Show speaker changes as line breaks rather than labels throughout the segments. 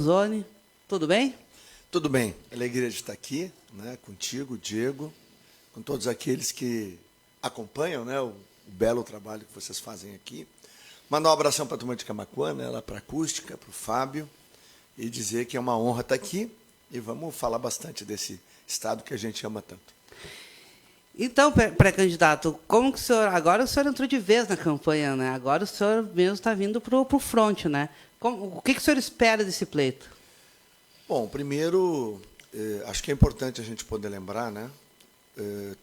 Manzoni. Tudo bem?
Tudo bem. Alegria de estar aqui, né, contigo, Diego, com todos aqueles que acompanham, né, o belo trabalho que vocês fazem aqui. Mandar um abração para a turma de Camaquã, né, lá para a Acústica, para o Fábio, e dizer que é uma honra estar aqui e vamos falar bastante desse estado que a gente ama tanto.
Então, pré-candidato, como que o senhor... Agora o senhor entrou de vez na campanha, né? Agora o senhor mesmo está vindo para o front, né? O que o senhor espera desse pleito?
Bom, primeiro, acho que é importante a gente poder lembrar, né,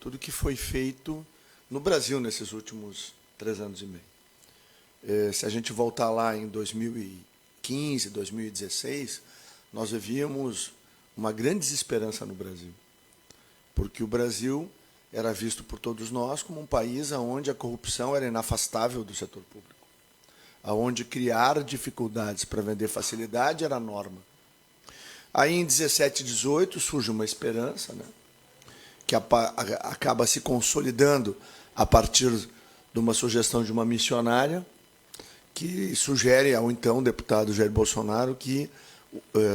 tudo que foi feito no Brasil nesses últimos 3 anos e meio. Se a gente voltar lá em 2015, 2016, nós vivíamos uma grande desesperança no Brasil, porque o Brasil era visto por todos nós como um país onde a corrupção era inafastável do setor público, onde criar dificuldades para vender facilidade era a norma. Aí, em 17 e 18, surge uma esperança, né, que acaba se consolidando a partir de uma sugestão de uma missionária que sugere ao então deputado Jair Bolsonaro que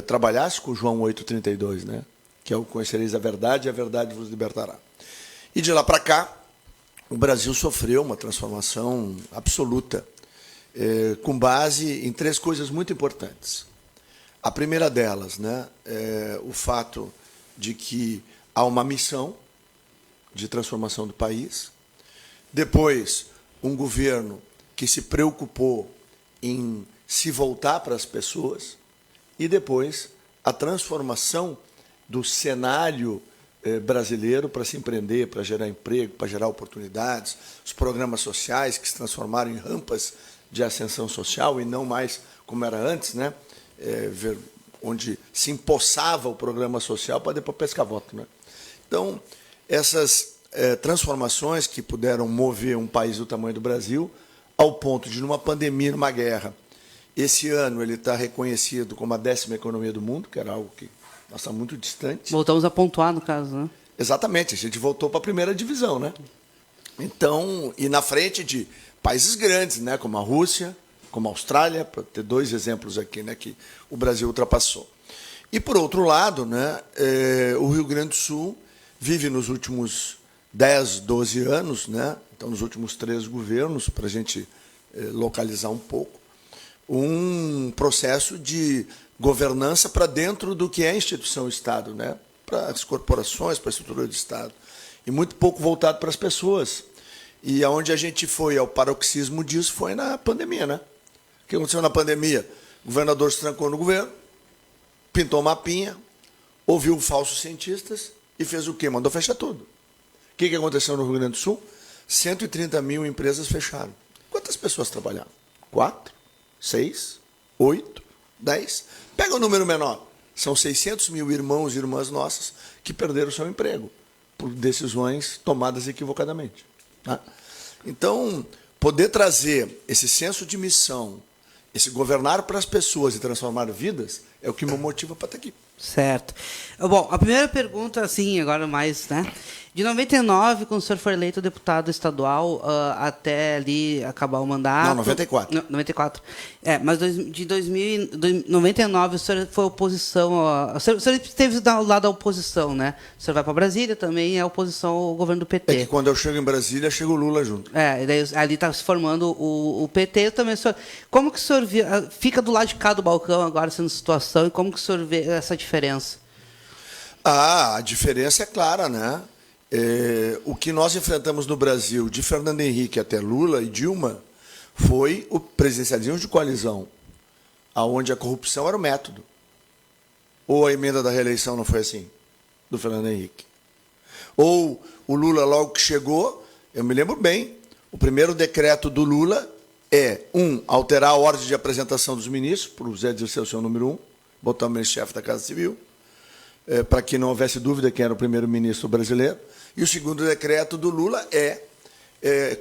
trabalhasse com o João 8,32, né, que é o conhecereis a verdade e a verdade vos libertará. E de lá para cá, o Brasil sofreu uma transformação absoluta, com base em 3 coisas muito importantes. A primeira delas, né, é o fato de que há uma missão de transformação do país. Depois, um governo que se preocupou em se voltar para as pessoas. E depois, a transformação do cenário brasileiro para se empreender, para gerar emprego, para gerar oportunidades, os programas sociais que se transformaram em rampas de ascensão social e não mais como era antes, né? Onde se empossava o programa social para depois pescar voto, né? Então, essas transformações que puderam mover um país do tamanho do Brasil ao ponto de, numa pandemia, numa guerra, esse ano ele está reconhecido como a 10ª economia do mundo, que era algo que nós estamos muito distante.
Voltamos a pontuar, no caso, né?
Exatamente, a gente voltou para a primeira divisão, né? Então, e na frente de países grandes, né, como a Rússia, como a Austrália, para ter 2 exemplos aqui, né, que o Brasil ultrapassou. E, por outro lado, né, o Rio Grande do Sul vive nos últimos 10, 12 anos, né, então nos últimos 3 governos, para a gente localizar um pouco, um processo de governança para dentro do que é a instituição Estado, né, para as corporações, para a estrutura do Estado, e muito pouco voltado para as pessoas. E aonde a gente foi ao paroxismo disso foi na pandemia, né? O que aconteceu na pandemia? O governador se trancou no governo, pintou mapinha, ouviu falsos cientistas e fez o quê? Mandou fechar tudo. O que aconteceu no Rio Grande do Sul? 130 mil empresas fecharam. Quantas pessoas trabalharam? 4? 6? 8? 10? Pega o número menor. São 600 mil irmãos e irmãs nossas que perderam o seu emprego por decisões tomadas equivocadamente. Tá? Então, poder trazer esse senso de missão, esse governar para as pessoas e transformar vidas, é o que me motiva para estar aqui.
Certo. Bom, a primeira pergunta, assim, agora mais, né? De 99, quando o senhor foi eleito deputado estadual, até ali acabar o mandato...
Não, 94.
94. Mas de 99, o senhor foi oposição... O senhor esteve do lado da oposição, né? O senhor vai para Brasília, também é oposição ao governo do PT.
É que quando eu chego em Brasília, chega o Lula junto.
E daí, ali está se formando o PT também. O senhor, como que o senhor fica do lado de cá do balcão agora, sendo situação, e como que o senhor vê essa diferença?
A diferença é clara, né? O que nós enfrentamos no Brasil, de Fernando Henrique até Lula e Dilma, foi o presidencialismo de coalizão, onde a corrupção era o método. Ou a emenda da reeleição não foi assim, do Fernando Henrique. Ou o Lula, logo que chegou, eu me lembro bem, o primeiro decreto do Lula é, alterar a ordem de apresentação dos ministros, para o Zé exercer o seu número 1, botar o ministro-chefe da Casa Civil, para que não houvesse dúvida quem era o primeiro-ministro brasileiro. E o segundo decreto do Lula é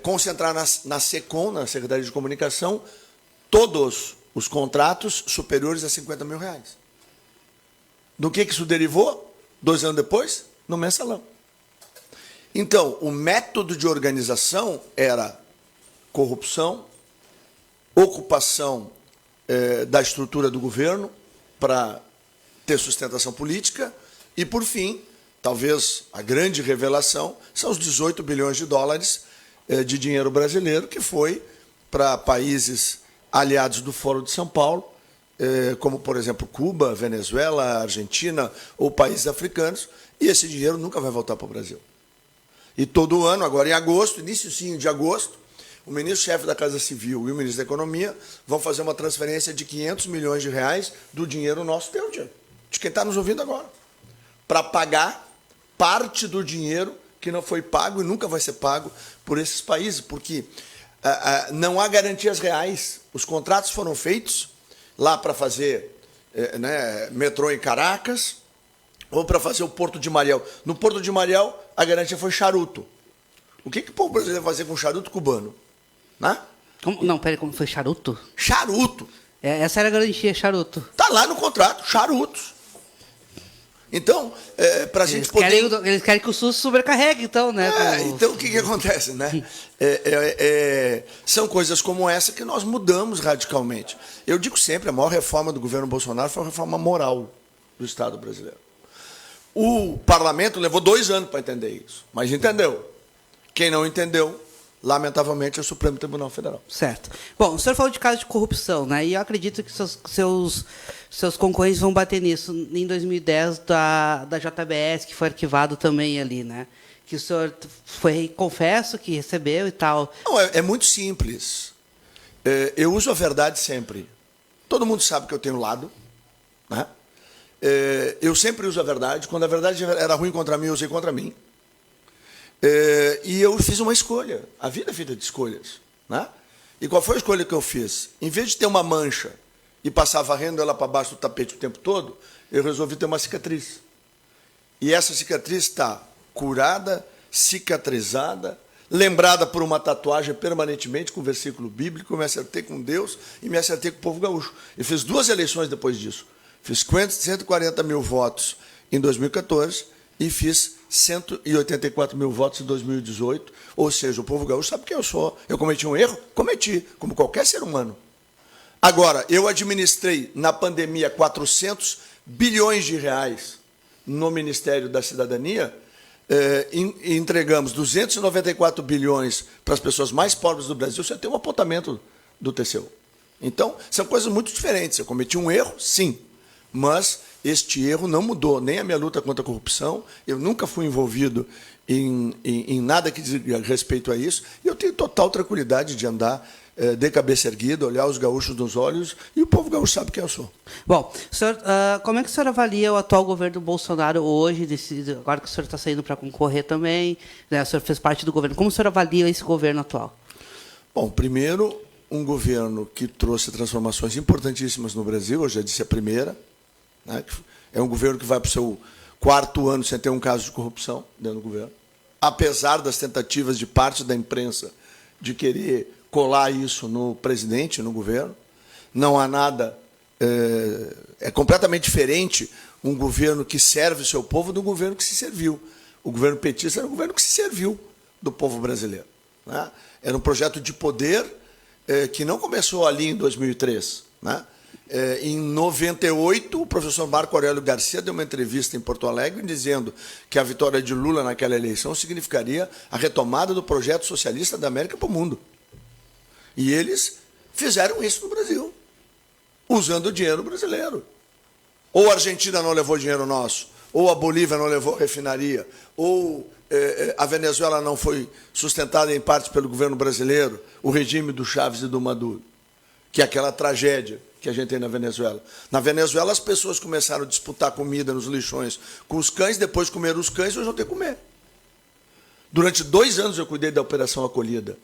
concentrar na SECOM, na Secretaria de Comunicação, todos os contratos superiores a R$50 mil. Do que isso derivou? 2 anos depois, no mensalão. Então, o método de organização era corrupção, ocupação da estrutura do governo, para ter sustentação política. E, por fim, talvez a grande revelação, são os 18 bilhões de dólares de dinheiro brasileiro que foi para países aliados do Fórum de São Paulo, como, por exemplo, Cuba, Venezuela, Argentina ou países africanos, e esse dinheiro nunca vai voltar para o Brasil. E todo ano, agora em agosto, iníciozinho de agosto, o ministro-chefe da Casa Civil e o ministro da Economia vão fazer uma transferência de 500 milhões de reais do dinheiro nosso, teu dinheiro, de quem está nos ouvindo agora, para pagar parte do dinheiro que não foi pago e nunca vai ser pago por esses países, porque não há garantias reais. Os contratos foram feitos lá para fazer metrô em Caracas ou para fazer o Porto de Mariel. No Porto de Mariel, a garantia foi charuto. O que o povo brasileiro vai fazer com charuto cubano? Né?
Não, peraí, como foi charuto?
Charuto.
Essa era a garantia, charuto.
Está lá no contrato, charutos. Então, para a gente poder...
Eles querem que o SUS sobrecarregue, então, né?
Então, o que acontece, né? São coisas como essa que nós mudamos radicalmente. Eu digo sempre, a maior reforma do governo Bolsonaro foi uma reforma moral do Estado brasileiro. O parlamento levou 2 anos para entender isso, mas entendeu. Quem não entendeu, lamentavelmente, é o Supremo Tribunal Federal.
Certo. Bom, o senhor falou de casos de corrupção, né? E eu acredito que seus concorrentes vão bater nisso em 2010 da JBS, que foi arquivado também ali, né? Que o senhor confesso que recebeu e tal.
Não, é muito simples. Eu uso a verdade sempre. Todo mundo sabe que eu tenho lado, né? Eu sempre uso a verdade. Quando a verdade era ruim contra mim, eu usei contra mim. E eu fiz uma escolha. A vida é feita de escolhas, né? E qual foi a escolha que eu fiz? Em vez de ter uma mancha e passar varrendo ela para baixo do tapete o tempo todo, eu resolvi ter uma cicatriz. E essa cicatriz está curada, cicatrizada, lembrada por uma tatuagem permanentemente com versículo bíblico. Eu me acertei com Deus e me acertei com o povo gaúcho. Eu fiz 2 eleições depois disso. Fiz 140 mil votos em 2014 e fiz 184 mil votos em 2018. Ou seja, o povo gaúcho sabe quem eu sou. Eu cometi um erro? Cometi, como qualquer ser humano. Agora, eu administrei na pandemia 400 bilhões de reais no Ministério da Cidadania e entregamos 294 bilhões para as pessoas mais pobres do Brasil. Você tem um apontamento do TCU. Então, são coisas muito diferentes. Eu cometi um erro, sim, mas este erro não mudou nem a minha luta contra a corrupção. Eu nunca fui envolvido em nada que diz respeito a isso. E eu tenho total tranquilidade de andar de cabeça erguida, olhar os gaúchos nos olhos, e o povo gaúcho sabe quem eu sou.
Bom, senhor, como é que o senhor avalia o atual governo Bolsonaro hoje, agora que o senhor está saindo para concorrer também, né, o senhor fez parte do governo, como o senhor avalia esse governo atual?
Bom, primeiro, um governo que trouxe transformações importantíssimas no Brasil, eu já disse a primeira, né, é um governo que vai para o seu 4º ano sem ter um caso de corrupção dentro do governo, apesar das tentativas de parte da imprensa de querer colar isso no presidente, no governo. Não há nada... É completamente diferente um governo que serve o seu povo do governo que se serviu. O governo petista era um governo que se serviu do povo brasileiro, né? Era um projeto de poder que não começou ali em 2003. Né? Em 98, o professor Marco Aurélio Garcia deu uma entrevista em Porto Alegre dizendo que a vitória de Lula naquela eleição significaria a retomada do projeto socialista da América para o mundo. E eles fizeram isso no Brasil, usando o dinheiro brasileiro. Ou a Argentina não levou dinheiro nosso, ou a Bolívia não levou refinaria, ou a Venezuela não foi sustentada em parte pelo governo brasileiro, o regime do Chávez e do Maduro, que é aquela tragédia que a gente tem na Venezuela. Na Venezuela, as pessoas começaram a disputar comida nos lixões com os cães, depois comeram os cães e hoje não tem que comer. Durante 2 anos eu cuidei da Operação Acolhida.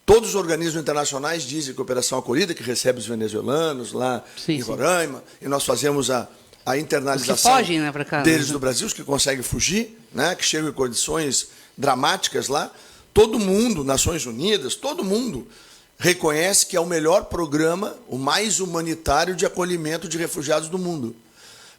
Todos os organismos internacionais dizem que a Operação Acolhida, que recebe os venezuelanos lá em Roraima, e nós fazemos a internalização
fogem, né, pra cá,
deles do Brasil, os que conseguem fugir, né, que chegam em condições dramáticas lá. Todo mundo, Nações Unidas, todo mundo reconhece que é o melhor programa, o mais humanitário de acolhimento de refugiados do mundo.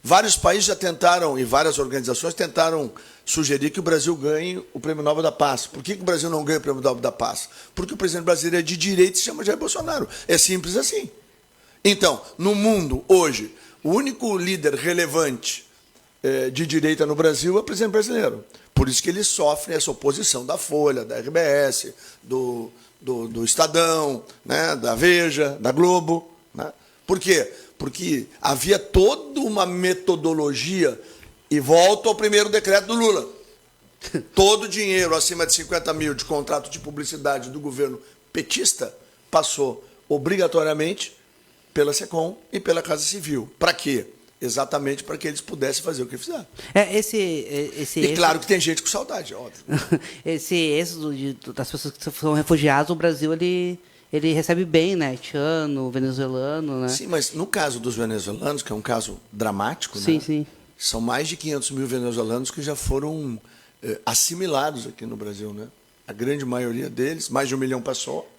Vários países já tentaram, e várias organizações tentaram sugerir que o Brasil ganhe o Prêmio Nobel da Paz. Por que o Brasil não ganha o Prêmio Nobel da Paz? Porque o presidente brasileiro é de direita e se chama Jair Bolsonaro. É simples assim. Então, no mundo, hoje, O único líder relevante de direita no Brasil é o presidente brasileiro. Por isso que ele sofre essa oposição da Folha, da RBS, do Estadão, né, da Veja, da Globo. Né? Por quê? Porque havia toda uma metodologia, e volto ao primeiro decreto do Lula. Todo dinheiro acima de 50 mil de contrato de publicidade do governo petista passou obrigatoriamente pela SECOM e pela Casa Civil. Para quê? Exatamente para que eles pudessem fazer o que fizeram. E claro que tem gente com saudade, óbvio.
Esse êxodo das pessoas que são refugiados, o Brasil ele recebe bem, né? Haitiano, venezuelano, né?
Sim, mas no caso dos venezuelanos, que é um caso dramático,
sim,
né?
Sim.
São mais de 500 mil venezuelanos que já foram assimilados aqui no Brasil, né? A grande maioria deles, mais de 1 milhão passou,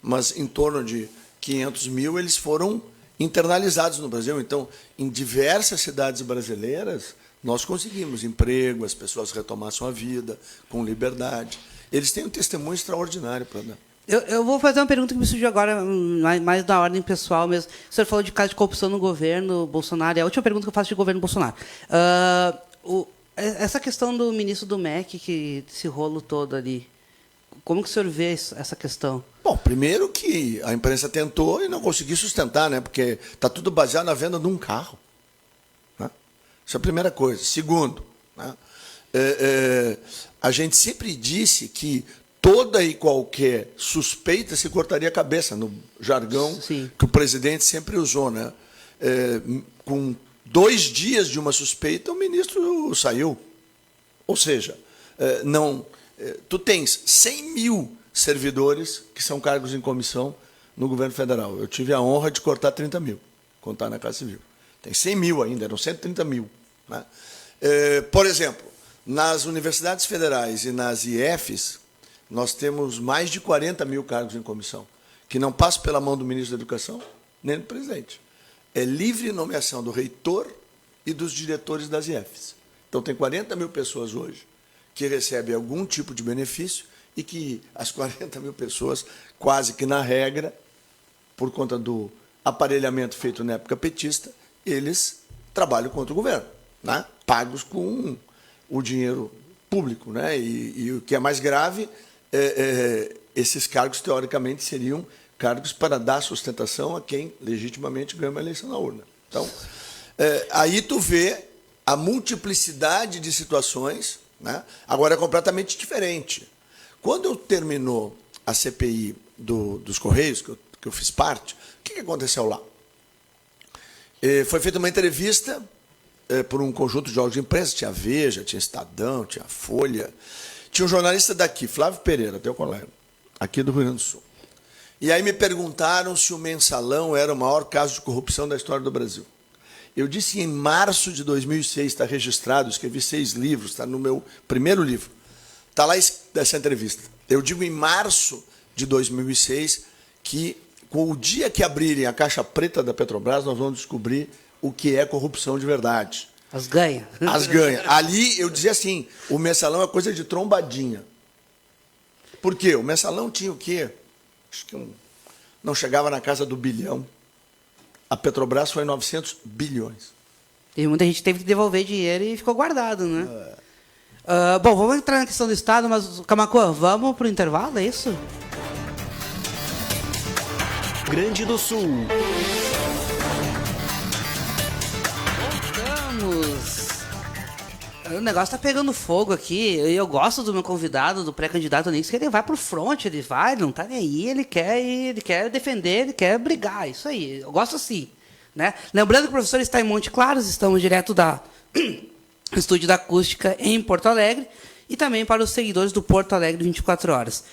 mas em torno de 500 mil eles foram internalizados no Brasil. Então, em diversas cidades brasileiras, nós conseguimos emprego, as pessoas retomar sua vida com liberdade. Eles têm um testemunho extraordinário para dar.
Eu vou fazer uma pergunta que me surgiu agora, mais da ordem pessoal mesmo. O senhor falou de caso de corrupção no governo Bolsonaro. É a última pergunta que eu faço de governo Bolsonaro. Essa questão do ministro do MEC, que esse rolo todo ali, como que o senhor vê essa questão?
Bom, primeiro que a imprensa tentou e não conseguiu sustentar, né? Porque está tudo baseado na venda de um carro. Né? Isso é a primeira coisa. Segundo, né? A gente sempre disse que toda e qualquer suspeita se cortaria a cabeça, no jargão
Sim.
que o presidente sempre usou. Né? Com 2 dias de uma suspeita, o ministro saiu. Ou seja, tu tens 100 mil servidores que são cargos em comissão no governo federal. Eu tive a honra de cortar 30 mil, contar na Casa Civil. Tem 100 mil ainda, eram 130 mil. Né? Por exemplo, nas universidades federais e nas IFs, nós temos mais de 40 mil cargos em comissão, que não passam pela mão do ministro da Educação, nem do presidente. É livre nomeação do reitor e dos diretores das IFs. Então, tem 40 mil pessoas hoje que recebem algum tipo de benefício e que as 40 mil pessoas, quase que na regra, por conta do aparelhamento feito na época petista, eles trabalham contra o governo, né? Pagos com o dinheiro público. Né? E o que é mais grave, esses cargos, teoricamente, seriam cargos para dar sustentação a quem legitimamente ganha uma eleição na urna. Então, aí tu vê a multiplicidade de situações. Né? Agora é completamente diferente. Quando terminou a CPI dos Correios, que eu fiz parte, o que aconteceu lá? Foi feita uma entrevista por um conjunto de órgãos de imprensa, tinha Veja, tinha Estadão, tinha Folha, tinha um jornalista daqui, Flávio Pereira, teu colega, aqui do Rio Grande do Sul. E aí me perguntaram se o Mensalão era o maior caso de corrupção da história do Brasil. Eu disse em março de 2006, está registrado, escrevi 6 livros, está no meu primeiro livro. Está lá essa entrevista. Eu digo em março de 2006 que, com o dia que abrirem a caixa preta da Petrobras, nós vamos descobrir o que é corrupção de verdade.
As ganha.
As ganha. Ali eu dizia assim, o Mensalão é coisa de trombadinha. Por quê? O Mensalão tinha o quê? Acho que não chegava na casa do bilhão. A Petrobras foi 900 bilhões.
E muita gente teve que devolver dinheiro e ficou guardado, né? Bom, vamos entrar na questão do Estado, mas, Camacuã, vamos para o intervalo, é isso?
Grande do Sul.
Voltamos. O negócio tá pegando fogo aqui. Eu gosto do meu convidado, do pré-candidato Nix, que ele vai pro front, ele vai, não tá nem aí, ele quer defender, ele quer brigar, isso aí. Eu gosto assim, né? Lembrando que o professor está em Monte Claros, estamos direto da Estúdio da Acústica em Porto Alegre e também para os seguidores do Porto Alegre 24 horas.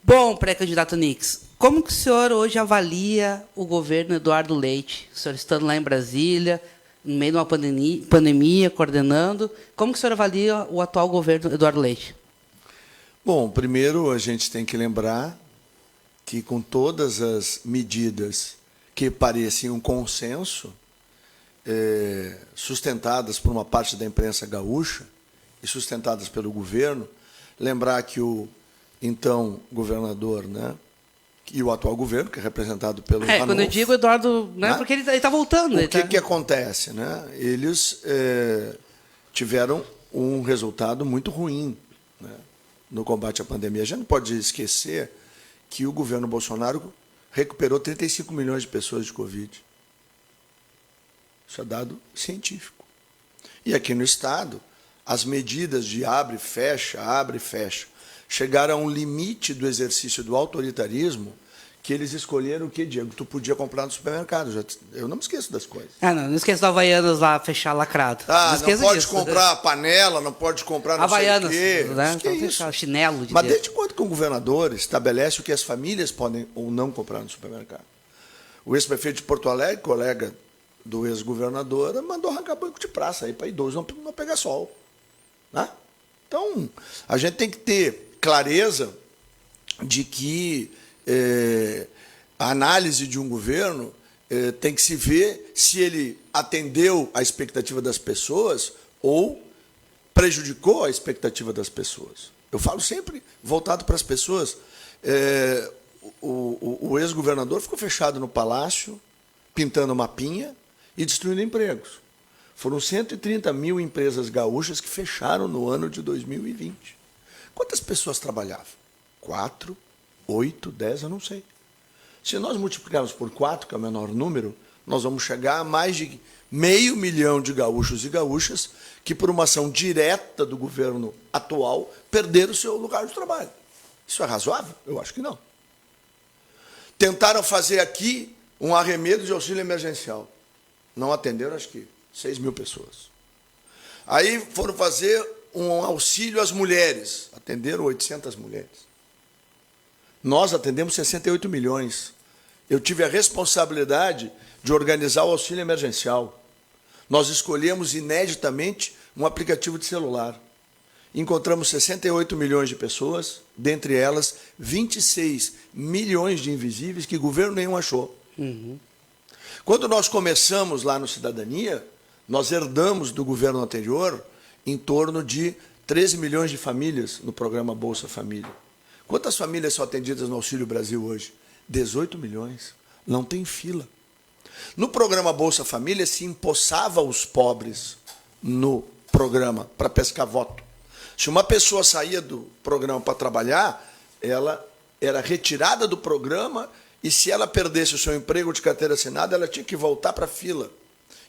Bom, pré-candidato Nix, como que o senhor hoje avalia o governo Eduardo Leite? O senhor estando lá em Brasília, no meio de uma pandemia, coordenando. Como que o senhor avalia o atual governo Eduardo Leite?
Bom, primeiro a gente tem que lembrar que com todas as medidas que pareciam um consenso, sustentadas por uma parte da imprensa gaúcha e sustentadas pelo governo, lembrar que o então governador, né, e o atual governo, que é representado pelo Ranolfo.
Quando eu digo Eduardo, né? Porque ele está voltando.
O que acontece? Né? Eles tiveram um resultado muito ruim, né, no combate à pandemia. A gente não pode esquecer que o governo Bolsonaro recuperou 35 milhões de pessoas de Covid. Isso é dado científico. E aqui no Estado, as medidas de abre e fecha, chegaram a um limite do exercício do autoritarismo que eles escolheram o que, Diego? Tu podia comprar no supermercado. Eu não me esqueço das coisas.
Não esqueça do Havaianas lá, fechar lacrado.
Não pode comprar panela, não pode comprar não
Havaianas,
sei o quê.
Né?
Que é isso?
Chinelo.
Mas desde quando que um governador estabelece o que as famílias podem ou não comprar no supermercado? O ex-prefeito de Porto Alegre, colega do ex-governador, mandou arrancar banco de praça aí para idosos não pegar sol. Né? Então, a gente tem que ter clareza de que a análise de um governo tem que se ver se ele atendeu a expectativa das pessoas ou prejudicou a expectativa das pessoas. Eu falo sempre voltado para as pessoas. O ex-governador ficou fechado no palácio, pintando mapinha e destruindo empregos. Foram 130 mil empresas gaúchas que fecharam no ano de 2020. Quantas pessoas trabalhavam? 4, 8, 10, eu não sei. Se nós multiplicarmos por 4, que é o menor número, nós vamos chegar a mais de 500 mil de gaúchos e gaúchas que, por uma ação direta do governo atual, perderam o seu lugar de trabalho. Isso é razoável? Eu acho que não. Tentaram fazer aqui um arremedo de auxílio emergencial. Não atenderam, acho que 6 mil pessoas. Aí foram fazer um auxílio às mulheres. Atenderam 800 mulheres. Nós atendemos 68 milhões. Eu tive a responsabilidade de organizar o auxílio emergencial. Nós escolhemos ineditamente um aplicativo de celular. Encontramos 68 milhões de pessoas, dentre elas 26 milhões de invisíveis que governo nenhum achou. Uhum. Quando nós começamos lá no Cidadania, nós herdamos do governo anterior em torno de 13 milhões de famílias no programa Bolsa Família. Quantas famílias são atendidas no Auxílio Brasil hoje? 18 milhões. Não tem fila. No programa Bolsa Família se empossava os pobres no programa para pescar voto. Se uma pessoa saía do programa para trabalhar, ela era retirada do programa e se ela perdesse o seu emprego de carteira assinada, ela tinha que voltar para a fila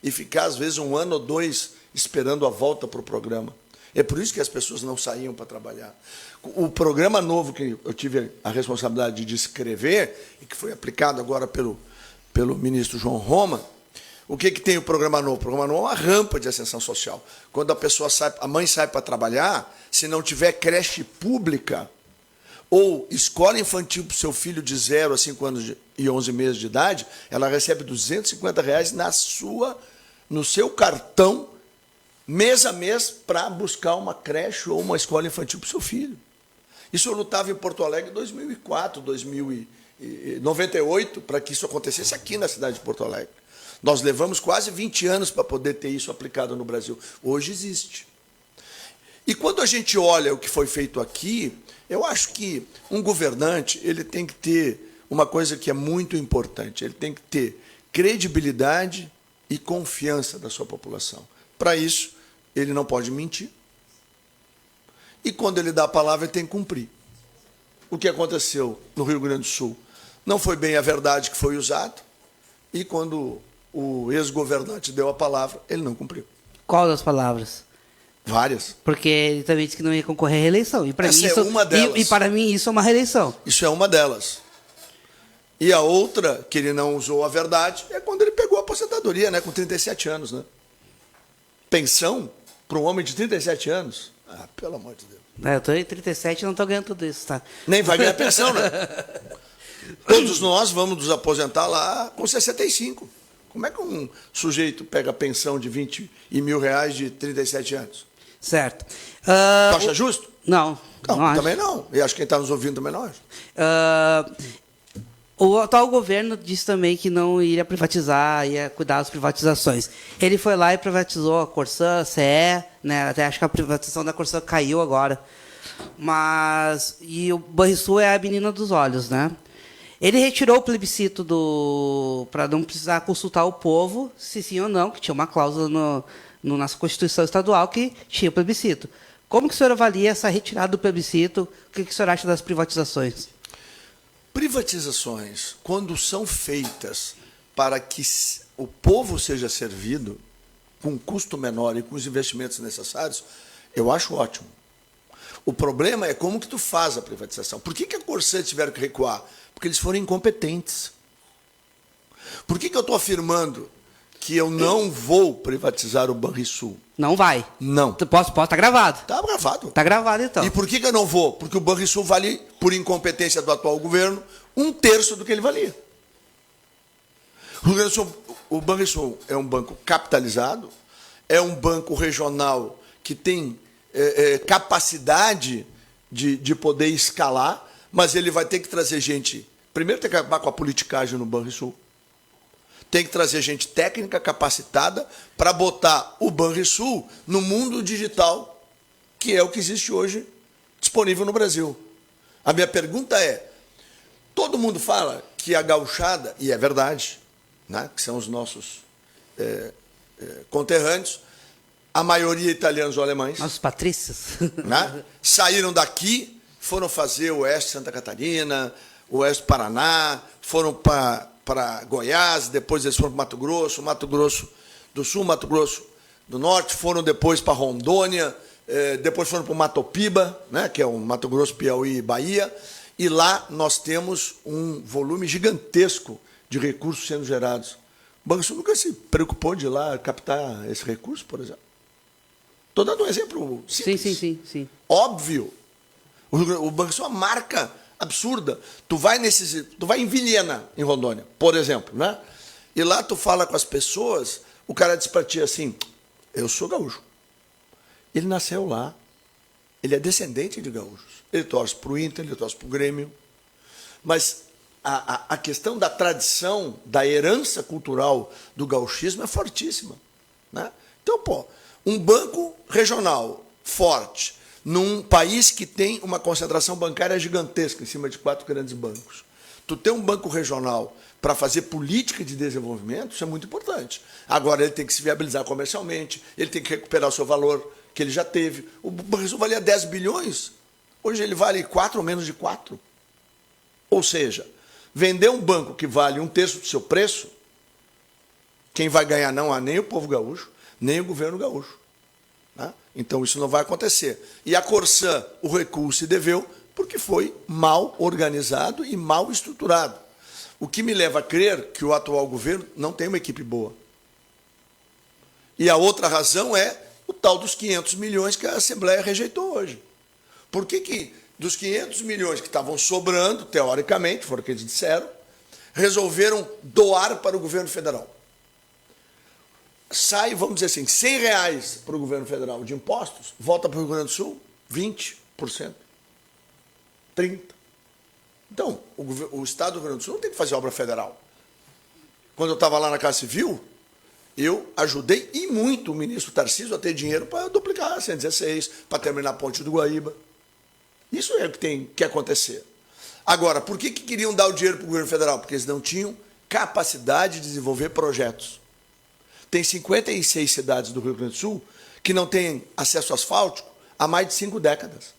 e ficar, às vezes, 1 ano ou 2 esperando a volta para o programa. É por isso que as pessoas não saíam para trabalhar. O programa novo que eu tive a responsabilidade de escrever e que foi aplicado agora pelo ministro João Roma, o que tem o programa novo? O programa novo é uma rampa de ascensão social. Quando a mãe sai para trabalhar, se não tiver creche pública ou escola infantil para o seu filho de 0 a 5 anos e 11 meses de idade, ela recebe R$250 no seu cartão, mês a mês, para buscar uma creche ou uma escola infantil para o seu filho. Isso eu lutava em Porto Alegre em 2004, 98, para que isso acontecesse aqui na cidade de Porto Alegre. Nós levamos quase 20 anos para poder ter isso aplicado no Brasil. Hoje existe. E quando a gente olha o que foi feito aqui, eu acho que um governante ele tem que ter uma coisa que é muito importante. Ele tem que ter credibilidade e confiança da sua população. Para isso, ele não pode mentir. E quando ele dá a palavra, ele tem que cumprir. O que aconteceu no Rio Grande do Sul não foi bem a verdade que foi usado. E quando o ex-governante deu a palavra, ele não cumpriu.
Qual das palavras?
Várias.
Porque ele também disse que não ia concorrer à reeleição. E para mim,
é uma delas.
E para mim isso é uma reeleição.
Isso é uma delas. E a outra, que ele não usou a verdade, é quando ele pegou a aposentadoria, né, com 37 anos. Né? Pensão para um homem de 37 anos? Ah, pelo amor de Deus.
Eu estou em 37 e não estou ganhando tudo isso, tá?
Nem vai ganhar pensão, né? Todos nós vamos nos aposentar lá com 65. Como é que um sujeito pega pensão de 20 mil reais de 37 anos?
Certo.
Tu acha justo?
Não.
Não, também não. E acho que quem está nos ouvindo também não acha.
O atual governo disse também que não iria privatizar, ia cuidar das privatizações. Ele foi lá e privatizou a Corsã, a CE, né? Até acho que a privatização da Corsã caiu agora. E o Banrisul é a menina dos olhos, né? Ele retirou o plebiscito para não precisar consultar o povo, se sim ou não, que tinha uma cláusula na nossa Constituição Estadual que tinha plebiscito. Como que o senhor avalia essa retirada do plebiscito? O que o senhor acha das privatizações?
Privatizações, quando são feitas para que o povo seja servido com um custo menor e com os investimentos necessários, eu acho ótimo. O problema é como que tu faz a privatização. Por que a Corsã tiveram que recuar? Porque eles foram incompetentes. Por que eu estou afirmando que eu não vou privatizar o Banrisul?
Não vai.
Não.
Posso estar gravado.
Está gravado.
Está gravado, então.
E por que eu não vou? Porque o Banrisul vale, por incompetência do atual governo, 1/3 do que ele valia. O Banrisul é um banco capitalizado, é um banco regional que tem capacidade de poder escalar, mas ele vai ter que trazer gente... Primeiro tem que acabar com a politicagem no Banrisul. Tem que trazer gente técnica, capacitada, para botar o Banrisul no mundo digital, que é o que existe hoje disponível no Brasil. A minha pergunta é, todo mundo fala que a gauchada, e é verdade, né, que são os nossos conterrâneos, a maioria italianos ou alemães.
Nossos patrícios.
Né, saíram daqui, foram fazer o oeste de Santa Catarina, o oeste do Paraná, foram para Goiás, depois eles foram para Mato Grosso do Sul, Mato Grosso do Norte, foram depois para Rondônia, depois foram para o Matopiba, né, que é o Mato Grosso, Piauí e Bahia, e lá nós temos um volume gigantesco de recursos sendo gerados. O Banrisul nunca se preocupou de ir lá captar esse recurso, por exemplo. Estou dando um exemplo simples.
Sim.
Óbvio. O Banrisul é uma marca absurda. Tu vai em Vilhena, em Rondônia, por exemplo, né? E lá tu fala com as pessoas, o cara diz para ti assim, eu sou gaúcho. Ele nasceu lá, ele é descendente de gaúchos. Ele torce para o Inter, ele torce para o Grêmio. Mas a questão da tradição, da herança cultural do gauchismo é fortíssima, né? Então, um banco regional forte, num país que tem uma concentração bancária gigantesca em cima de 4 grandes bancos. Tu ter um banco regional para fazer política de desenvolvimento, isso é muito importante. Agora, ele tem que se viabilizar comercialmente, ele tem que recuperar o seu valor que ele já teve. O Banrisul valia 10 bilhões, hoje ele vale 4 ou menos de 4. Ou seja, vender um banco que vale 1/3 do seu preço, quem vai ganhar não é nem o povo gaúcho, nem o governo gaúcho. Né? Então, isso não vai acontecer. E a Corsã, o recuo se deveu porque foi mal organizado e mal estruturado. O que me leva a crer que o atual governo não tem uma equipe boa. E a outra razão é o tal dos 500 milhões que a Assembleia rejeitou hoje. Por que dos 500 milhões que estavam sobrando, teoricamente, foram o que eles disseram, resolveram doar para o governo federal? Sai, vamos dizer assim, R$100 para o governo federal de impostos, volta para o Rio Grande do Sul, 20%, 30%. Então, o Estado do Rio Grande do Sul não tem que fazer obra federal. Quando eu estava lá na Casa Civil, eu ajudei e muito o ministro Tarcísio a ter dinheiro para duplicar a 116, para terminar a ponte do Guaíba. Isso é o que tem que acontecer. Agora, por que queriam dar o dinheiro para o governo federal? Porque eles não tinham capacidade de desenvolver projetos. Tem 56 cidades do Rio Grande do Sul que não têm acesso asfáltico há mais de 5 décadas.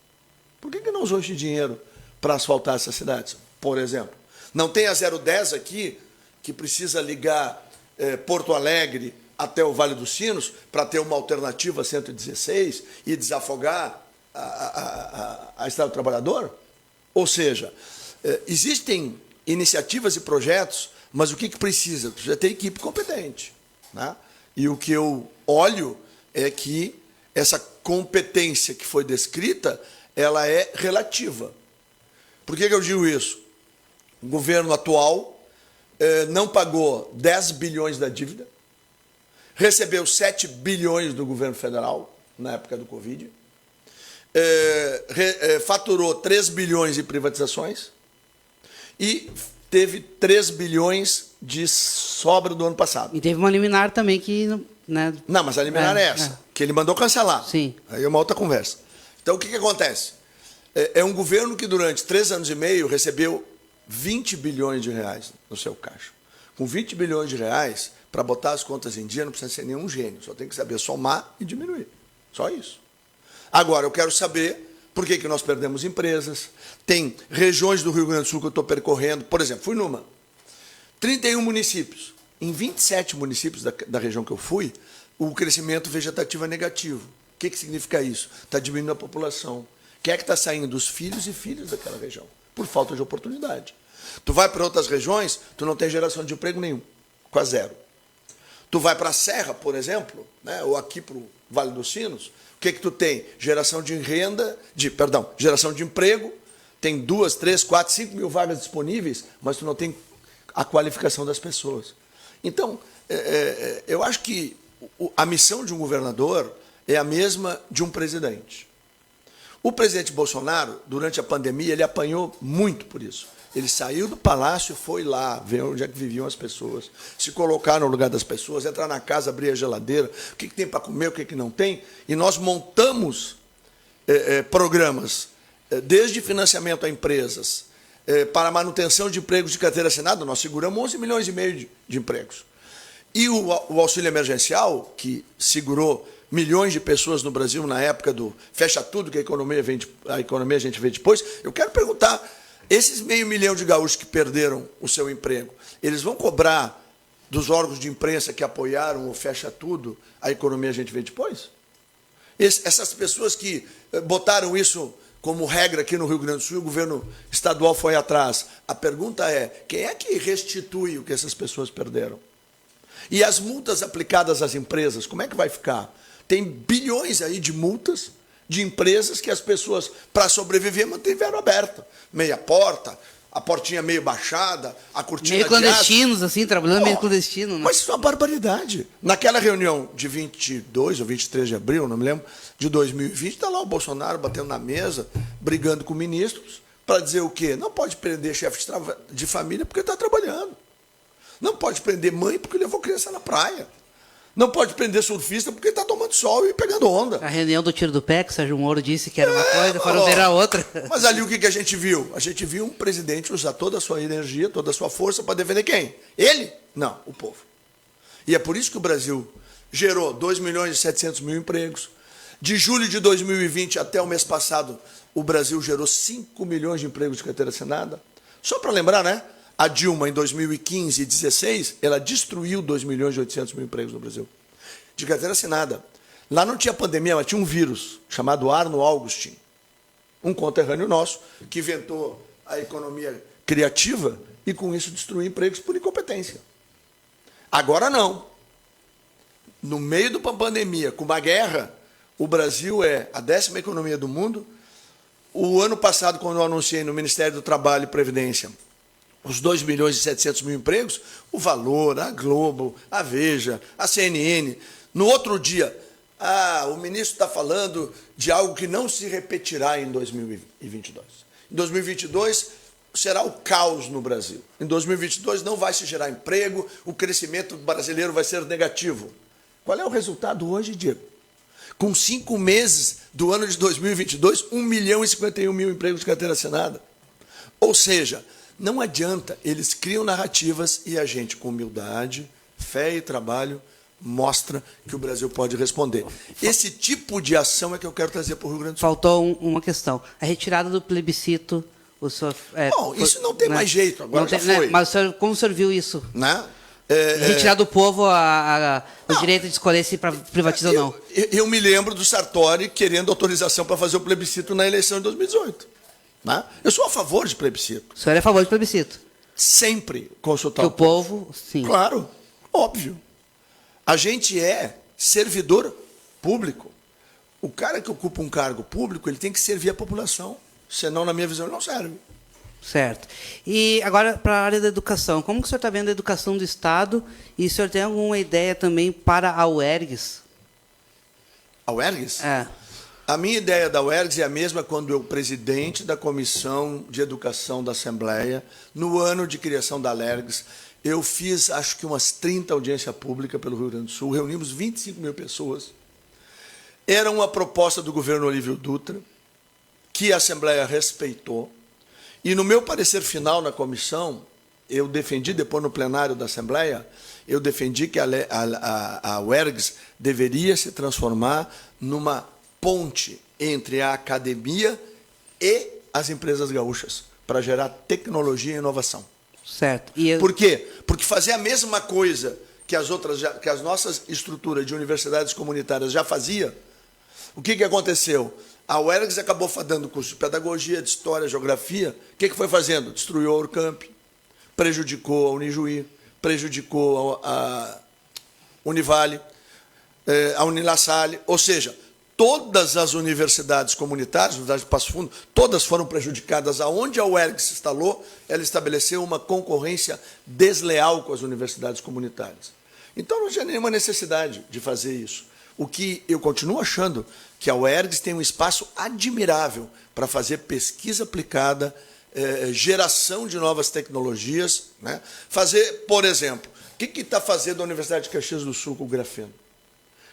Por que não usou esse dinheiro para asfaltar essas cidades, por exemplo? Não tem a 010 aqui, que precisa ligar Porto Alegre até o Vale dos Sinos para ter uma alternativa a 116 e desafogar a Estrada do Trabalhador? Ou seja, existem iniciativas e projetos, mas o que precisa? Precisa ter equipe competente. Né? E o que eu olho é que essa competência que foi descrita, ela é relativa. Por que eu digo isso? O governo atual não pagou 10 bilhões da dívida, recebeu 7 bilhões do governo federal, na época do Covid, faturou 3 bilhões em privatizações e teve 3 bilhões de sobra do ano passado.
E teve uma liminar também que... Né,
não, mas a liminar é essa, que ele mandou cancelar.
Sim.
Aí é uma outra conversa. Então, o que acontece? É um governo que durante 3 anos e meio recebeu 20 bilhões de reais no seu caixa. Com 20 bilhões de reais, para botar as contas em dia, não precisa ser nenhum gênio, só tem que saber somar e diminuir. Só isso. Agora, eu quero saber por que nós perdemos empresas. Tem regiões do Rio Grande do Sul que eu estou percorrendo. Por exemplo, fui numa. 31 municípios. Em 27 municípios da região que eu fui, o crescimento vegetativo é negativo. O que significa isso? Está diminuindo a população. Quem é que está saindo? Os filhos e filhas daquela região, por falta de oportunidade. Tu vai para outras regiões, tu não tem geração de emprego nenhum, quase zero. Tu vai para a Serra, por exemplo, né, ou aqui para o Vale dos Sinos, o que tu tem? Geração de geração de emprego, tem 2, 3, 4, 5 mil vagas disponíveis, mas tu não tem a qualificação das pessoas. Então, eu acho que a missão de um governador é a mesma de um presidente. O presidente Bolsonaro, durante a pandemia, ele apanhou muito por isso. Ele saiu do palácio, foi lá, ver onde é que viviam as pessoas, se colocar no lugar das pessoas, entrar na casa, abrir a geladeira, o que tem para comer, o que não tem. E nós montamos programas, desde financiamento a empresas, para manutenção de empregos de carteira assinada, nós seguramos 11 milhões e meio de empregos. E o auxílio emergencial, que segurou milhões de pessoas no Brasil na época do fecha tudo, que a economia a gente vê depois. Eu quero perguntar, esses 500 mil de gaúchos que perderam o seu emprego, eles vão cobrar dos órgãos de imprensa que apoiaram o fecha tudo, a economia a gente vê depois? Essas pessoas que botaram isso como regra aqui no Rio Grande do Sul, o governo estadual foi atrás. A pergunta é, quem é que restitui o que essas pessoas perderam? E as multas aplicadas às empresas, como é que vai ficar? Tem bilhões aí de multas de empresas que as pessoas, para sobreviver, mantiveram aberta. Meia porta, a portinha meio baixada, a cortina
meio clandestinos, assim, trabalhando meio clandestino. Né?
Mas isso é uma barbaridade. Naquela reunião de 22 ou 23 de abril, não me lembro, de 2020, está lá o Bolsonaro batendo na mesa, brigando com ministros, para dizer o quê? Não pode prender chefe de família porque está trabalhando. Não pode prender mãe porque levou criança na praia. Não pode prender surfista porque está tomando sol e pegando onda.
A reunião do tiro do pé, que o Sérgio Moro disse que era uma coisa, foram ver a outra.
Mas ali o que a gente viu? A gente viu um presidente usar toda a sua energia, toda a sua força para defender quem? Ele? Não, o povo. E é por isso que o Brasil gerou 2 milhões e 700 mil empregos. De julho de 2020 até o mês passado, o Brasil gerou 5 milhões de empregos de carteira assinada. Só para lembrar, né? A Dilma, em 2015 e 2016, ela destruiu 2 milhões e 800 mil empregos no Brasil. De carteira assinada. Lá não tinha pandemia, mas tinha um vírus, chamado Arno Augustin, um conterrâneo nosso, que inventou a economia criativa e, com isso, destruiu empregos por incompetência. Agora não. No meio de uma pandemia, com uma guerra, o Brasil é a 10ª economia do mundo. O ano passado, quando eu anunciei no Ministério do Trabalho e Previdência os 2 milhões e 700 mil empregos, o Valor, a Globo, a Veja, a CNN. No outro dia, o ministro está falando de algo que não se repetirá em 2022. Em 2022, será o caos no Brasil. Em 2022, não vai se gerar emprego, o crescimento brasileiro vai ser negativo. Qual é o resultado hoje, Diego? Com 5 meses do ano de 2022, 1 milhão e 51 mil empregos de carteira assinada. Ou seja, não adianta, eles criam narrativas e a gente, com humildade, fé e trabalho, mostra que o Brasil pode responder. Esse tipo de ação é que eu quero trazer para o Rio Grande do Sul.
Faltou uma questão. A retirada do plebiscito... O senhor,
bom, isso não tem mais jeito, agora já foi.
Mas como o senhor viu isso?
Né?
Retirar do povo o direito de escolher se privatiza ou não.
Eu me lembro do Sartori querendo autorização para fazer o plebiscito na eleição de 2018. Né? Eu sou a favor de plebiscito.
O senhor é a favor de plebiscito?
Sempre consultar
o povo. Sim.
Claro, óbvio. A gente é servidor público. O cara que ocupa um cargo público, ele tem que servir a população. Senão, na minha visão, ele não serve.
Certo. E agora, para a área da educação. Como que o senhor está vendo a educação do Estado? E o senhor tem alguma ideia também para a UERGS?
A UERGS?
É.
A minha ideia da UERGS é a mesma quando eu, presidente da Comissão de Educação da Assembleia, no ano de criação da UERGS, eu fiz, acho que umas 30 audiências públicas pelo Rio Grande do Sul, reunimos 25 mil pessoas. Era uma proposta do governo Olívio Dutra, que a Assembleia respeitou, E no meu parecer final na comissão, eu defendi, depois no plenário da Assembleia, eu defendi que a UERGS deveria se transformar numa ponte entre a academia e as empresas gaúchas, para gerar tecnologia e inovação.
Certo.
Por quê? Porque fazer a mesma coisa que as nossas estruturas de universidades comunitárias já fazia, o que aconteceu? A UERGS acabou dando curso de pedagogia, de história, geografia. O que foi fazendo? Destruiu a Urcamp, prejudicou a Unijuí, prejudicou a Univale, a Unilassalle, ou seja, todas as universidades comunitárias, a Universidade de Passo Fundo, todas foram prejudicadas. Aonde a UERGS se instalou, ela estabeleceu uma concorrência desleal com as universidades comunitárias. Então, não tinha nenhuma necessidade de fazer isso. O que eu continuo achando que a UERGS tem um espaço admirável para fazer pesquisa aplicada, geração de novas tecnologias, né? Fazer, por exemplo, o que está fazendo a Universidade de Caxias do Sul com o grafeno?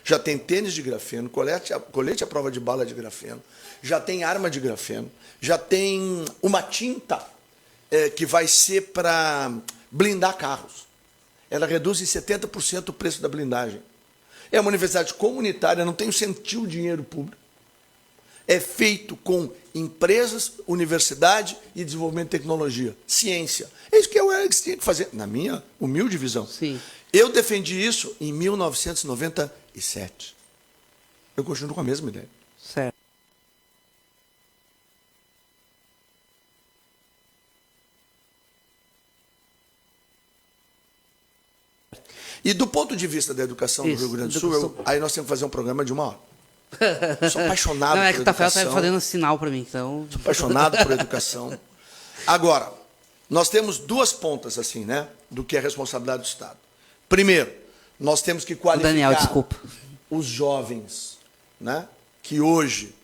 Já tem tênis de grafeno, colete à prova de bala de grafeno, já tem arma de grafeno, já tem uma tinta que vai ser para blindar carros. Ela reduz em 70% o preço da blindagem. É uma universidade comunitária, não tem um centavo de dinheiro público. É feito com empresas, universidade e desenvolvimento de tecnologia. Ciência. É isso que a UERGS tinha que fazer, na minha humilde visão.
Sim.
Eu defendi isso em 1997. Eu continuo com a mesma ideia.
Certo.
E do ponto de vista da educação do Rio Grande do Sul, aí nós temos que fazer um programa de 1 hora. Sou apaixonado por educação.
Não, é que o Tafarel está fazendo sinal para mim. Então...
Sou apaixonado por educação. Agora, nós temos duas pontas assim, né, do que é responsabilidade do Estado. Primeiro, nós temos que qualificar
Daniel, desculpa,
os jovens, né, que hoje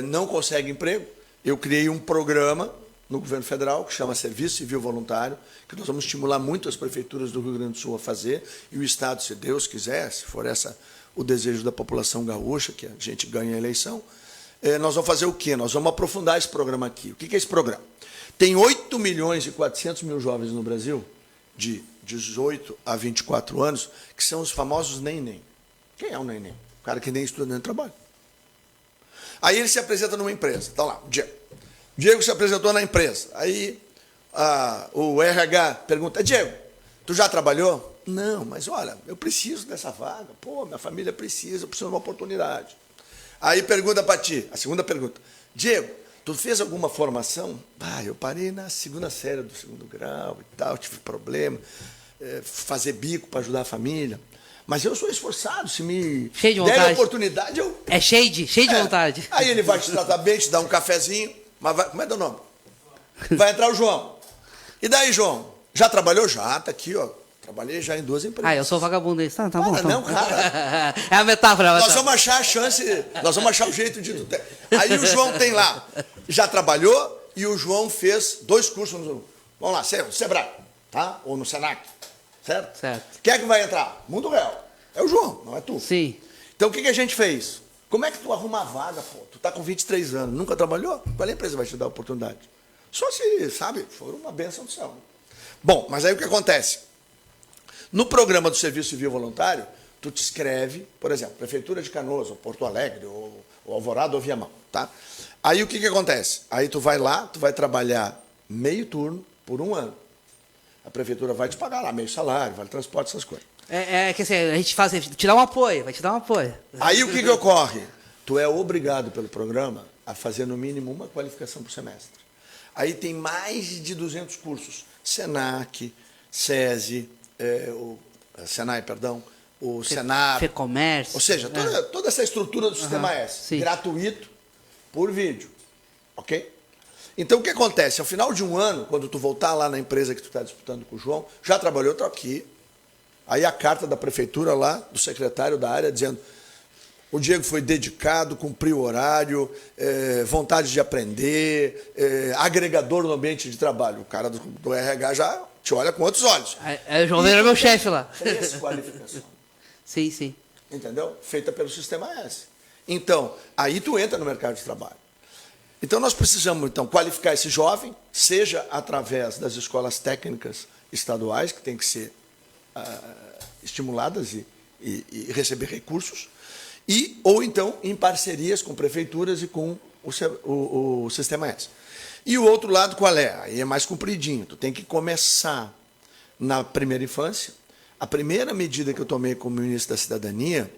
não conseguem emprego. Eu criei um programa no governo federal que chama Serviço Civil Voluntário, que nós vamos estimular muito as prefeituras do Rio Grande do Sul a fazer, e o Estado, se Deus quiser, se for o desejo da população gaúcha, que a gente ganhe a eleição, nós vamos fazer o quê? Nós vamos aprofundar esse programa aqui. O que é esse programa? Tem 8 milhões e 400 mil jovens no Brasil, de 18 a 24 anos, que são os famosos nem-nem. Quem é o nem-nem? O cara que nem estuda nem trabalha. Aí ele se apresenta numa empresa. Está lá, o Diego. Diego se apresentou na empresa. Aí o RH pergunta, Diego, tu já trabalhou? Não, mas olha, eu preciso dessa vaga. Pô, minha família precisa, eu preciso de uma oportunidade. Aí pergunta para ti, a segunda pergunta, Diego, tu fez alguma formação? Eu parei na segunda série do 2º grau e tal, tive problema, fazer bico para ajudar a família. Mas eu sou esforçado, se me der a oportunidade, eu...
É cheio de vontade.
Aí ele vai te tratar bem, te dar um cafezinho, mas vai... Como é teu nome? Vai entrar o João. E daí, João? Já trabalhou? Já, tá aqui, ó. Trabalhei já em 2 empresas.
Eu sou vagabundo aí. Tá bom.
Não, cara.
É a metáfora.
Nós vamos achar a chance, nós vamos achar o jeito de... Aí o João tem lá, já trabalhou e o João fez 2 cursos no... Vamos lá, no Sebrae, tá? Ou no Senac, certo?
Certo.
Quem é que vai entrar? Mundo real. É o João, não é tu.
Sim.
Então o que a gente fez? Como é que tu arruma a vaga, pô? Tu tá com 23 anos, nunca trabalhou? Qual empresa vai te dar a oportunidade? Só se, sabe, for uma bênção do céu. Bom, mas aí o que acontece? No programa do Serviço Civil Voluntário, tu te inscreve, por exemplo, Prefeitura de Canoas, ou Porto Alegre, ou Alvorada, ou Viamão, tá? Aí o que acontece? Aí tu vai lá, tu vai trabalhar meio turno por 1 ano. A prefeitura vai te pagar lá meio salário, vale transporte, essas coisas.
Que assim, a gente faz, te dá um apoio, vai te dar um apoio.
Aí o que ocorre? Tu é obrigado pelo programa a fazer no mínimo uma qualificação por semestre. Aí tem mais de 200 cursos. Senac, SESI, Senai, perdão, o Senar.
FEComércio.
Ou seja, toda essa estrutura do Sistema S. Sim. Gratuito, por vídeo. Ok? Então, o que acontece? Ao final de 1 ano, quando tu voltar lá na empresa que tu está disputando com o João, já trabalhou, estou aqui. Aí a carta da prefeitura lá, do secretário da área, dizendo o Diego foi dedicado, cumpriu o horário, vontade de aprender, agregador no ambiente de trabalho. O cara do RH já te olha com outros olhos.
O João era meu chefe lá.
3 qualificações.
Sim.
Entendeu? Feita pelo Sistema S. Então, aí tu entra no mercado de trabalho. Então, nós precisamos, então, qualificar esse jovem, seja através das escolas técnicas estaduais, que têm que ser estimuladas e receber recursos, ou então em parcerias com prefeituras e com o Sistema S. E o outro lado qual é? Aí é mais compridinho. Tu tem que começar na primeira infância. A primeira medida que eu tomei como ministro da Cidadania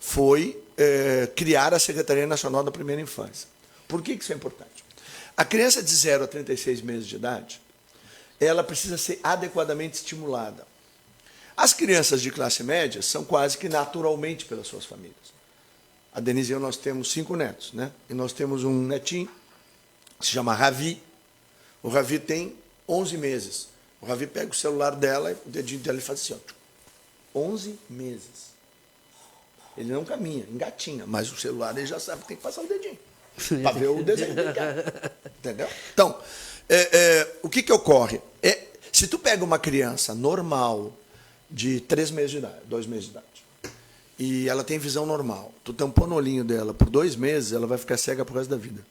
foi criar a Secretaria Nacional da Primeira Infância. Por que isso é importante? A criança de 0 a 36 meses de idade, ela precisa ser adequadamente estimulada. As crianças de classe média são quase que naturalmente pelas suas famílias. A Denise e eu, nós temos 5 netos, né? E nós temos um netinho, que se chama Ravi. O Ravi tem 11 meses. O Ravi pega o celular dela e o dedinho dela e faz assim, ó, 11 meses. Ele não caminha, engatinha, mas o celular ele já sabe que tem que passar o dedinho para ver o desenho dele. Entendeu? Então, o que ocorre? Se tu pega uma criança normal de 3 meses de idade, 2 meses de idade, e ela tem visão normal, tu tampou no olhinho dela por 2 meses, ela vai ficar cega pro resto da vida.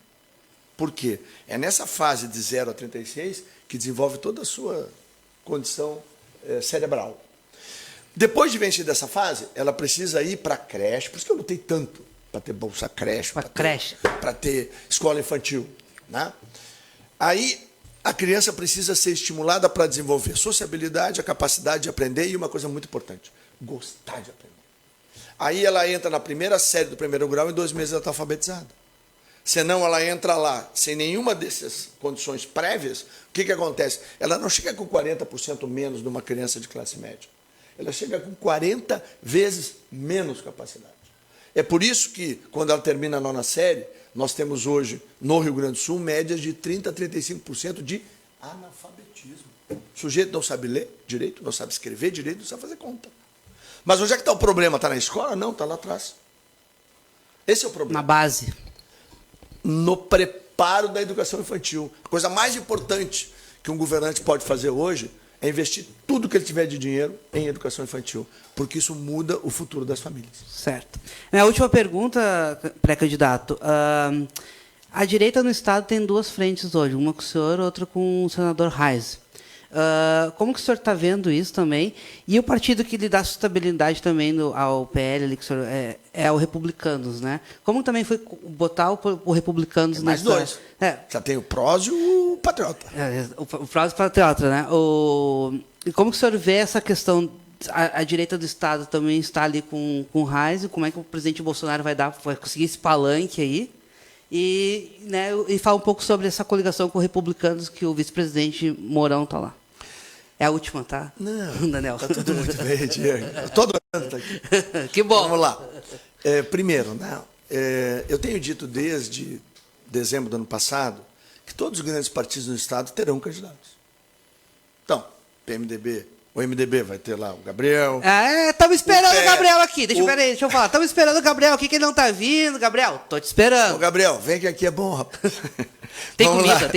Por quê? É nessa fase de 0 a 36 que desenvolve toda a sua condição cerebral. Depois de vencer dessa fase, ela precisa ir para a creche, por isso que eu lutei tanto para ter bolsa creche, para ter escola infantil. Né? Aí a criança precisa ser estimulada para desenvolver sociabilidade, a capacidade de aprender e uma coisa muito importante, gostar de aprender. Aí ela entra na primeira série do primeiro grau e em 2 meses ela está alfabetizada. Senão ela entra lá sem nenhuma dessas condições prévias, o que acontece? Ela não chega com 40% menos de uma criança de classe média. Ela chega com 40 vezes menos capacidade. É por isso que, quando ela termina a 9ª série, nós temos hoje, no Rio Grande do Sul, médias de 30% a 35% de analfabetismo. O sujeito não sabe ler direito, não sabe escrever direito, não sabe fazer conta. Mas onde é que está o problema? Está na escola? Não, está lá atrás. Esse é o problema.
Na base.
No preparo da educação infantil. A coisa mais importante que um governante pode fazer hoje é investir tudo que ele tiver de dinheiro em educação infantil, porque isso muda o futuro das famílias.
Certo. A última pergunta, pré-candidato. A direita no Estado tem 2 frentes hoje, uma com o senhor, outra com o senador Reis. Como que o senhor está vendo isso também? E o partido que lhe dá sustentabilidade também ao PL, ali, que o senhor, é o Republicanos, né? Como também foi botar o Republicanos
mais nessa... 2. Já tem o PROS e o Patriota.
O PROS e o Patriota, né? E como que o senhor vê essa questão? A direita do Estado também está ali com o Reis, e como é que o presidente Bolsonaro vai conseguir esse palanque aí? E falar um pouco sobre essa coligação com os Republicanos, que o vice-presidente Mourão está lá. É a última, tá?
Não,
Daniel.
Está tudo muito bem, Diego. Estou adorando estar aqui.
Que bom.
Vamos lá. Primeiro, eu tenho dito desde dezembro do ano passado que todos os grandes partidos no Estado terão candidatos. Então, o MDB vai ter lá o Gabriel.
Estamos esperando o Gabriel aqui. Deixa eu falar. Estamos esperando o Gabriel aqui, que ele não está vindo. Gabriel, estou te esperando.
Ô, Gabriel, vem que aqui é bom, rapaz.
Tem comida.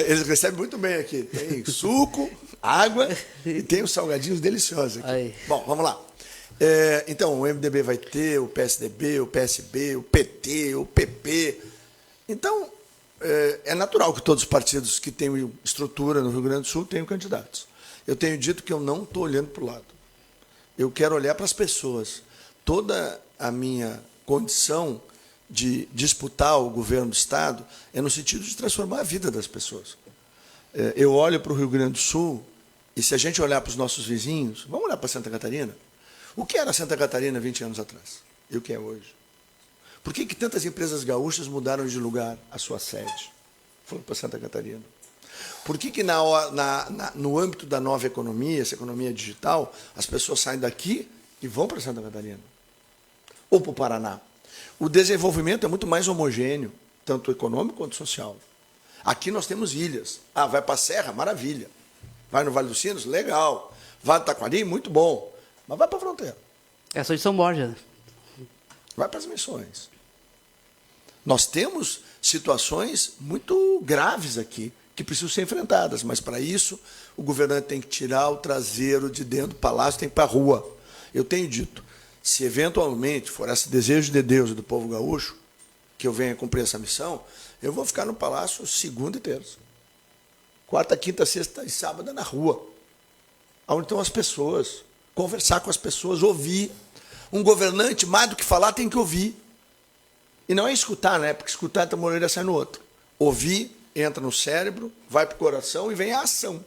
Eles recebem muito bem aqui. Tem suco, água e tem os salgadinhos deliciosos aqui.
Aí.
Bom, vamos lá. Então, o MDB vai ter, o PSDB, o PSB, o PT, o PP. Então, é natural que todos os partidos que têm estrutura no Rio Grande do Sul tenham candidatos. Eu tenho dito que eu não estou olhando para o lado. Eu quero olhar para as pessoas. Toda a minha condição de disputar o governo do Estado é no sentido de transformar a vida das pessoas. Eu olho para o Rio Grande do Sul e, se a gente olhar para os nossos vizinhos, vamos olhar para Santa Catarina. O que era Santa Catarina 20 anos atrás? E o que é hoje? Por que tantas empresas gaúchas mudaram de lugar a sua sede? Foram para Santa Catarina. Por que no âmbito da nova economia, essa economia digital, as pessoas saem daqui e vão para Santa Catarina? Ou para o Paraná? O desenvolvimento é muito mais homogêneo, tanto econômico quanto social. Aqui nós temos ilhas. Vai para a Serra? Maravilha. Vai no Vale dos Sinos? Legal. Vai para Taquari? Muito bom. Mas vai para a fronteira.
Só de São Borja, né?
Vai para as Missões. Nós temos situações muito graves aqui, que precisam ser enfrentadas, mas, para isso, o governante tem que tirar o traseiro de dentro do palácio, tem que ir para a rua. Eu tenho dito, se eventualmente for esse desejo de Deus e do povo gaúcho, que eu venha cumprir essa missão, eu vou ficar no Palácio segunda e terça. Quarta, quinta, sexta e sábado na rua. Onde estão as pessoas. Conversar com as pessoas, ouvir. Um governante, mais do que falar, tem que ouvir. E não é escutar, né? Porque escutar entra uma orelha, sai no outro. Ouvir, entra no cérebro, vai para o coração e vem a ação.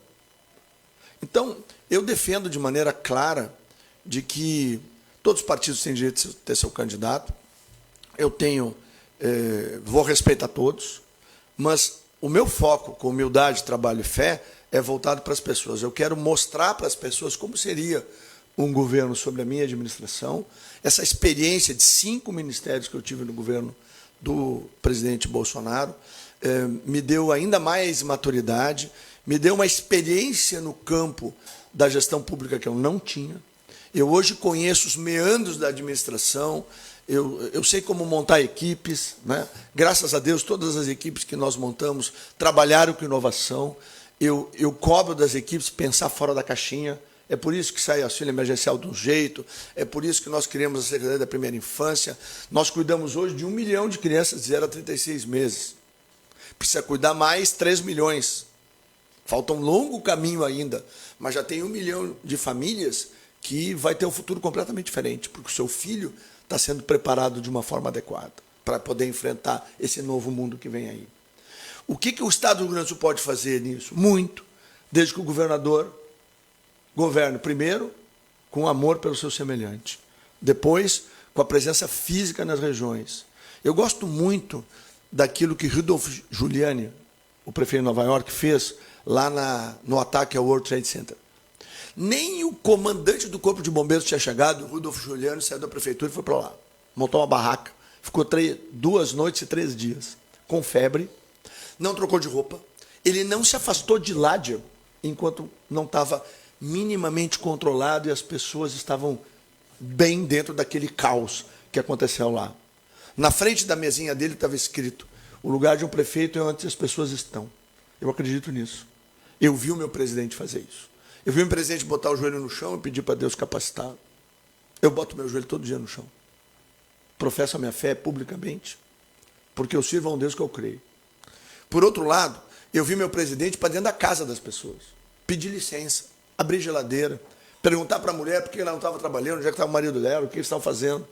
Então, eu defendo de maneira clara de que todos os partidos têm direito de ter seu candidato. Eu vou respeitar todos, mas o meu foco, com humildade, trabalho e fé, é voltado para as pessoas. Eu quero mostrar para as pessoas como seria um governo sob a minha administração. Essa experiência de 5 ministérios que eu tive no governo do presidente Bolsonaro me deu ainda mais maturidade, me deu uma experiência no campo da gestão pública que eu não tinha. Eu hoje conheço os meandros da administração, eu sei como montar equipes, né? Graças a Deus, todas as equipes que nós montamos trabalharam com inovação. Eu cobro das equipes pensar fora da caixinha. É por isso que sai auxílio emergencial de um jeito, é por isso que nós criamos a Secretaria da Primeira Infância. Nós cuidamos hoje de 1 milhão de crianças de 0 a 36 meses. Precisa cuidar mais 3 milhões. Falta um longo caminho ainda, mas já tem 1 milhão de famílias que vai ter um futuro completamente diferente, porque o seu filho está sendo preparado de uma forma adequada para poder enfrentar esse novo mundo que vem aí. O que o Estado do Rio Grande do Sul pode fazer nisso? Muito, desde que o governador governe, primeiro, com amor pelo seu semelhante, depois, com a presença física nas regiões. Eu gosto muito daquilo que Rudolph Giuliani, o prefeito de Nova York, fez lá no ataque ao World Trade Center. Nem o comandante do Corpo de Bombeiros tinha chegado, o Rudolph Giuliani saiu da prefeitura e foi para lá. Montou uma barraca, ficou 2 noites e 3 dias, com febre, não trocou de roupa, ele não se afastou de lá, Diego, enquanto não estava minimamente controlado e as pessoas estavam bem dentro daquele caos que aconteceu lá. Na frente da mesinha dele estava escrito: o lugar de um prefeito é onde as pessoas estão. Eu acredito nisso. Eu vi o meu presidente fazer isso. Eu vi o meu presidente botar o joelho no chão e pedir para Deus capacitar. Eu boto meu joelho todo dia no chão. Professo a minha fé publicamente, porque eu sirvo a um Deus que eu creio. Por outro lado, eu vi meu presidente para dentro da casa das pessoas, pedir licença, abrir geladeira, perguntar para a mulher por que ela não estava trabalhando, onde é que estava o marido dela, o que eles estavam fazendo.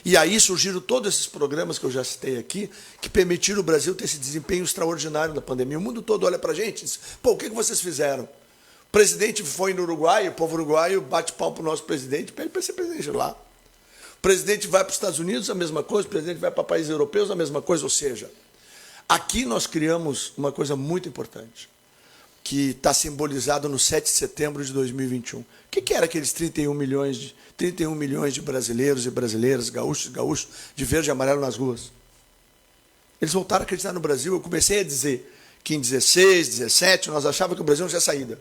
E aí surgiram todos esses programas que eu já citei aqui, que permitiram o Brasil ter esse desempenho extraordinário da pandemia. O mundo todo olha para a gente e diz: pô, o que vocês fizeram? O presidente foi no Uruguai, o povo uruguaio bate palmo para o nosso presidente, pede para ser presidente lá. O presidente vai para os Estados Unidos, a mesma coisa, o presidente vai para países europeus, a mesma coisa. Ou seja, aqui nós criamos uma coisa muito importante, que está simbolizado no 7 de setembro de 2021. O que era aqueles 31 milhões de brasileiros e brasileiras, gaúchos e gaúchos, de verde e amarelo nas ruas? Eles voltaram a acreditar no Brasil. Eu comecei a dizer que em 16, 17, nós achávamos que o Brasil não tinha saída.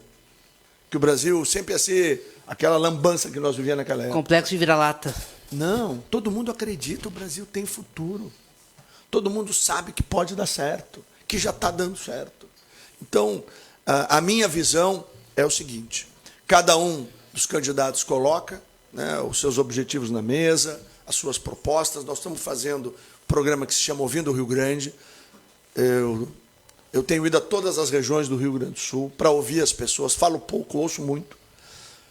Que o Brasil sempre ia ser aquela lambança que nós vivíamos naquela época.
Complexo de vira-lata.
Não, todo mundo acredita, o Brasil tem futuro. Todo mundo sabe que pode dar certo, que já está dando certo. Então, a minha visão é o seguinte: cada um dos candidatos coloca, né, os seus objetivos na mesa, as suas propostas. Nós estamos fazendo um programa que se chama Ouvindo o Rio Grande. Eu tenho ido a todas as regiões do Rio Grande do Sul para ouvir as pessoas. Falo pouco, ouço muito.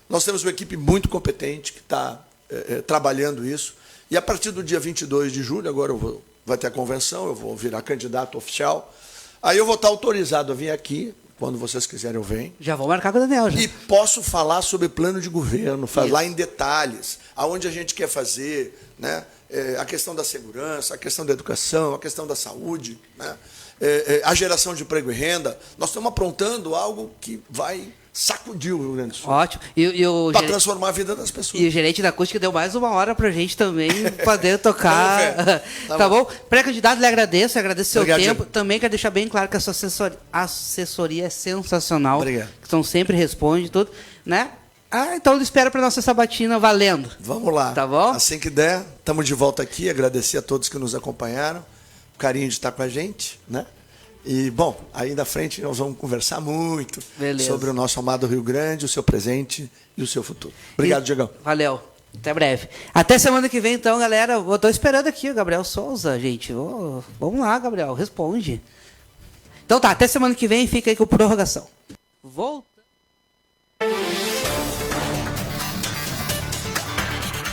Nós temos uma equipe muito competente que está trabalhando isso. E a partir do dia 22 de julho, agora vai ter a convenção, eu vou virar candidato oficial. Aí eu vou estar autorizado a vir aqui. Quando vocês quiserem, eu venho.
Já vou marcar com o Daniel. Já.
E posso falar sobre plano de governo, falar em detalhes, aonde a gente quer fazer, né? A questão da segurança, a questão da educação, a questão da saúde, né? A geração de emprego e renda. Nós estamos aprontando algo que vai sacudir o Rio Grande do Sul.
Ótimo.
Para transformar a vida das pessoas.
E o gerente da acústica deu mais 1 hora para a gente também poder tocar. Tá bom? Pré-candidato, lhe agradeço o seu tempo. Diego. Também quero deixar bem claro que a sua assessoria é sensacional.
Obrigado.
Então sempre responde tudo, né? Então eu espero para nossa sabatina valendo.
Vamos lá.
Tá bom?
Assim que der, estamos de volta aqui. Agradecer a todos que nos acompanharam. O carinho de estar com a gente, né? E, bom, aí na frente nós vamos conversar muito sobre o nosso amado Rio Grande, o seu presente e o seu futuro. Obrigado, Diegão.
Valeu. Até breve. Até semana que vem, então, galera. Eu tô esperando aqui o Gabriel Souza, gente. Vamos lá, Gabriel, responde. Então tá, até semana que vem, fica aí com prorrogação. Volta.